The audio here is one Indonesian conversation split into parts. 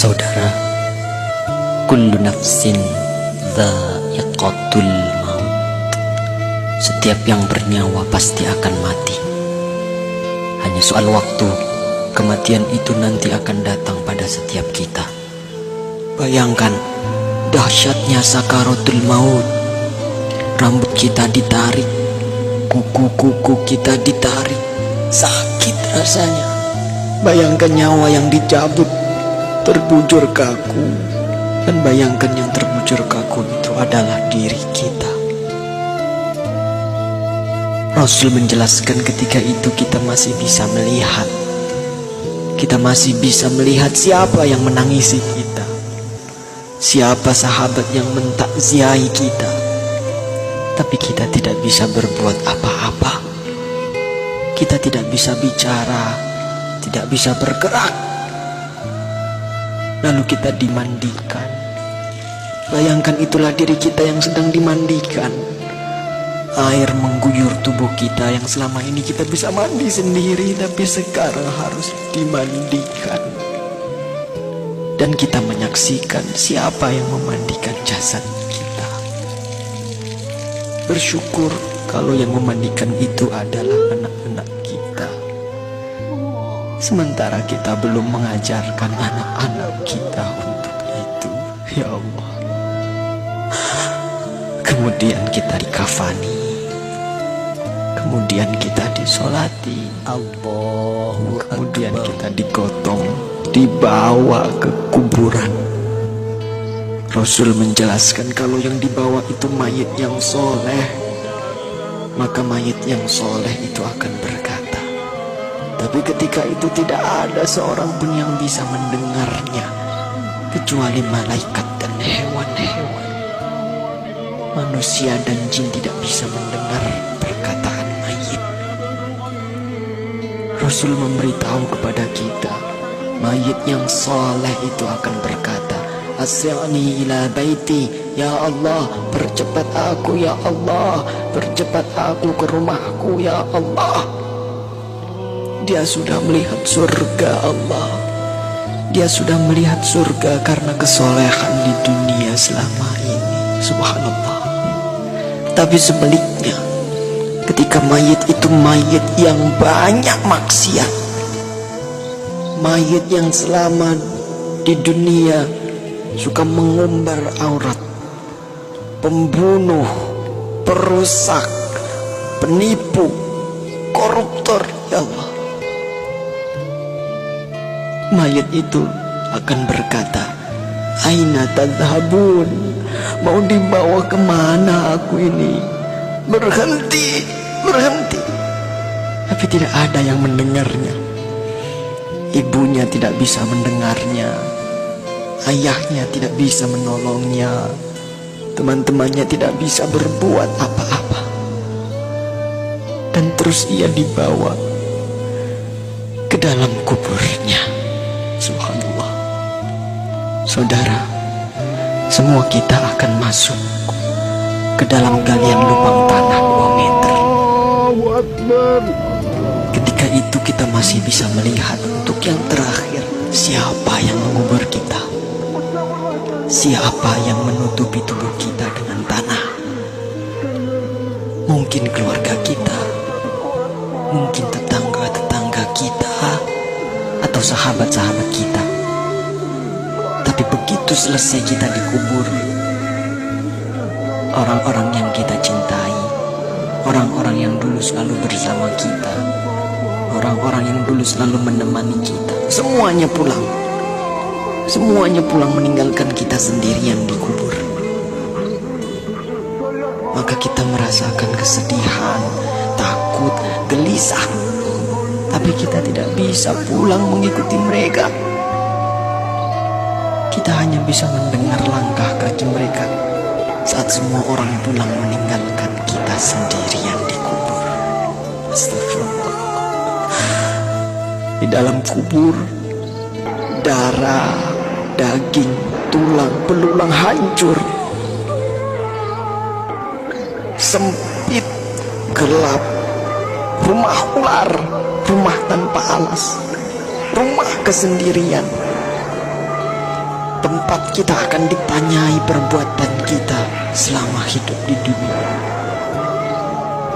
Saudara, kullu nafsin dha'iqatul maut. Setiap yang bernyawa pasti akan mati. Hanya soal waktu, kematian itu nanti akan datang pada setiap kita. Bayangkan dahsyatnya sakaratul maut. Rambut kita ditarik, kuku-kuku kita ditarik, sakit rasanya. Bayangkan nyawa yang dicabut, terbujur kaku. Dan bayangkan yang terbujur kaku itu adalah diri kita. Rasul menjelaskan ketika itu kita masih bisa melihat. Kita masih bisa melihat siapa yang menangisi kita, siapa sahabat yang mentakziahi kita. Tapi kita tidak bisa berbuat apa-apa. Kita tidak bisa bicara, tidak bisa bergerak. Lalu kita dimandikan. Bayangkan itulah diri kita yang sedang dimandikan. Air mengguyur tubuh kita yang selama ini kita bisa mandi sendiri, tapi sekarang harus dimandikan. Dan kita menyaksikan siapa yang memandikan jasad kita. Bersyukur kalau yang memandikan itu adalah anak-anak kita. Sementara kita belum mengajarkan anak-anak kita untuk itu. Ya Allah. Kemudian kita dikafani, kemudian kita disolati, kemudian kita digotong, dibawa ke kuburan. Rasul menjelaskan kalau yang dibawa itu mayit yang soleh, maka mayit yang soleh itu akan berkata. Tapi ketika itu tidak ada seorang pun yang bisa mendengarnya, kecuali malaikat dan hewan-hewan. Manusia dan jin tidak bisa mendengar perkataan mayit. Rasul memberitahu kepada kita, mayit yang soleh itu akan berkata, Asri'ni ila baiti, ya Allah, percepat aku ya Allah, percepat aku ke rumahku ya Allah. Dia sudah melihat surga Allah. Dia sudah melihat surga karena kesolehan di dunia selama ini. Subhanallah. Tapi sebaliknya, ketika mayit itu mayit yang banyak maksiat, mayit yang selama di dunia suka mengumbar aurat, pembunuh, perusak, penipu, koruptor, ya Allah. Mayat itu akan berkata, Aina tadhabun, mau dibawa kemana aku ini? Berhenti, berhenti. Tapi tidak ada yang mendengarnya. Ibunya tidak bisa mendengarnya, ayahnya tidak bisa menolongnya, teman-temannya tidak bisa berbuat apa-apa. Dan terus ia dibawa ke dalam kuburnya. Subhanallah. Saudara, semua kita akan masuk ke dalam galian lubang tanah 2 meter. Ketika itu kita masih bisa melihat untuk yang terakhir, siapa yang mengubur kita, siapa yang menutupi tubuh kita dengan tanah. Mungkin keluarga kita, mungkin tetangga-tetangga kita, atau sahabat-sahabat kita. Tapi begitu selesai kita dikubur, orang-orang yang kita cintai, orang-orang yang dulu selalu bersama kita, orang-orang yang dulu selalu menemani kita, semuanya pulang. Semuanya pulang meninggalkan kita sendirian di kubur. Maka kita merasakan kesedihan, takut, gelisah. Tapi kita tidak bisa pulang mengikuti mereka. Kita hanya bisa mendengar langkah kaki mereka saat semua orang pulang meninggalkan kita sendirian di kubur. Astagfirullah. Di dalam kubur, darah, daging, tulang, belulang hancur. Sempit, gelap, rumah ular, rumah tanpa alas, rumah kesendirian. tempat kita akan ditanyai perbuatan kita selama hidup di dunia.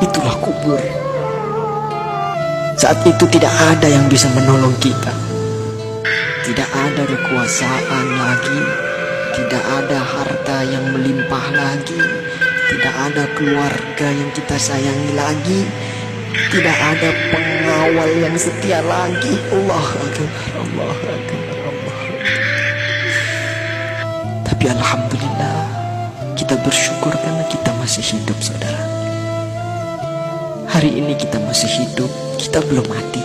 Itulah kubur. Saat itu tidak ada yang bisa menolong kita. Tidak ada kekuasaan lagi. Tidak ada harta yang melimpah lagi. Tidak ada keluarga yang kita sayangi lagi. Tidak ada pengawal yang setia lagi. Allah Akbar, Allah Akbar, Allah Akbar. Tapi alhamdulillah, kita bersyukur karena kita masih hidup, saudara. Hari ini kita masih hidup, kita belum mati.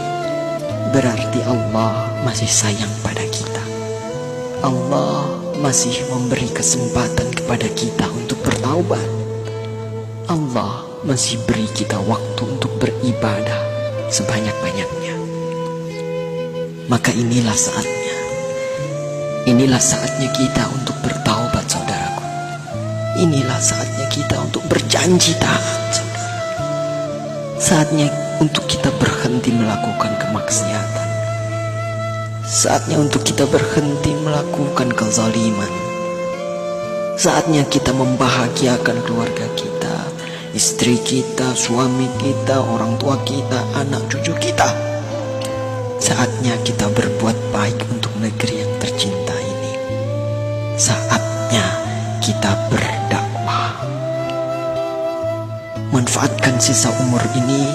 Berarti Allah masih sayang pada kita. Allah masih memberi kesempatan kepada kita untuk bertaubat. Allah masih beri kita waktu untuk beribadah sebanyak-banyaknya. Maka inilah saatnya. Inilah saatnya kita untuk bertaubat, saudaraku. Inilah saatnya kita untuk berjanji taat, saudara. Saatnya untuk kita berhenti melakukan kemaksiatan. Saatnya untuk kita berhenti melakukan kezaliman. Saatnya kita membahagiakan keluarga kita, istri kita, suami kita, orang tua kita, anak cucu kita. Saatnya kita berbuat baik untuk negeri yang tercinta ini. Saatnya kita berdakwah. Manfaatkan sisa umur ini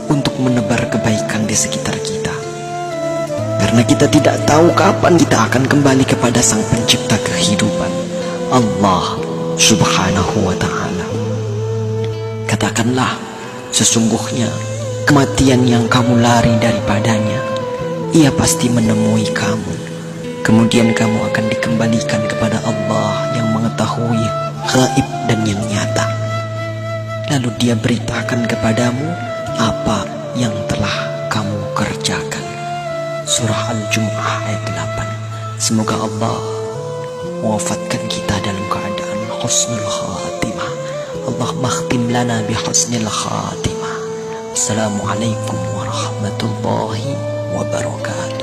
untuk menebar kebaikan di sekitar kita. Karena kita tidak tahu kapan kita akan kembali kepada Sang Pencipta kehidupan, Allah Subhanahu wa ta'ala. Katakanlah, sesungguhnya kematian yang kamu lari daripadanya, ia pasti menemui kamu. Kemudian kamu akan dikembalikan kepada Allah yang mengetahui gaib dan yang nyata. Lalu dia beritakan kepadamu apa yang telah kamu kerjakan. Surah Al-Jumu'ah ayat 8. Semoga Allah mewafatkan kita dalam keadaan husnul khatimah. Allah makhtim lana bi husnil khatimah. Assalamualaikum warahmatullahi wabarakatuh.